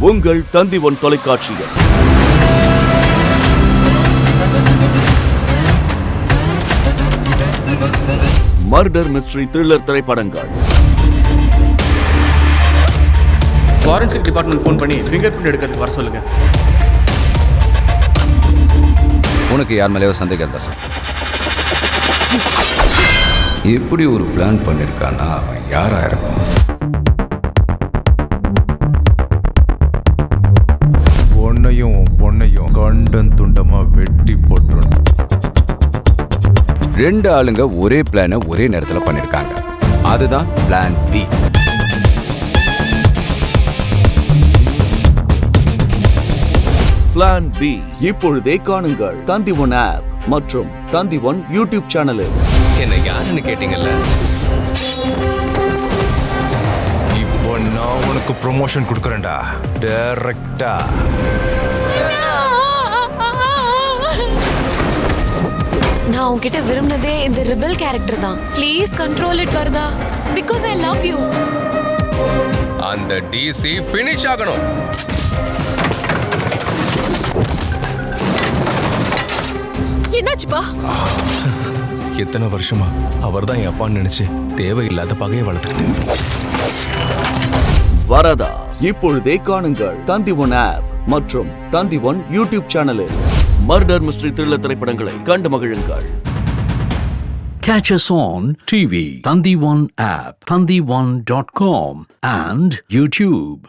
உங்கள் தந்தி ஒன் தொலைக்காட்சியில். Murder mystery thriller திரைப்படங்கள். ஃபாரன்சிக் டிபார்ட்மெண்ட் ஃபோன் பண்ணி ஃபிங்கர் பிரிண்ட் எடுக்கிறதுக்கு வர சொல்லுங்க. உனக்கு யார் மேலேயோ சந்தேகம் இருந்தா சார். எப்படி ஒரு பிளான் பண்ணிருக்கானா அவன் யாரா இருக்கும்? பொண்ணையும் கண்டன் துண்டமா வெட்டி போட்டுரும். 2 ஆளுங்க ஒரே பிளானை ஒரே நேரத்தில் பண்ணிருக்காங்க. அதுதான் பிளான் பி. பிளான் பி இப்பொழுதே காணுங்கள் தந்தி ஒன் ஆப் மற்றும் தந்தி ஒன் யூடியூப் சேனலில். என்ன யாருன்னு கேட்டீங்கல்ல, இப்போ நான் உனக்கு ப்ரொமோஷன் கொடுக்கறேன்டா டைரக்டா. நான் உன்கிட்ட விரும்பினதே இந்த ரிபல் கேரக்டர் தான். ப்ளீஸ் கண்ட்ரோல் இட் வரதா, பிகாஸ் ஐ லவ் யூ. அந்த டிசி ஃபினிஷ் ஆகணும். என்னாச்சுப்பா? எத்தனை வருஷமா அவர்தான் என் அப்பான்னு நினைச்சு தேவையில்லாத பகையை வளர்த்துக்கிட்டேன். வரதா இப்பொழுதே காணுங்கள் தந்தி ஒன் ஆப் மற்றும் தந்தி ஒன் யூடியூப் சேனலில். மர்டர் மிஸ்ட்ரி த்ரில்லர் திரைப்படங்களை கண்டு மகிழுங்கள். Catch us on TV, Thandione app, thandione.com and YouTube.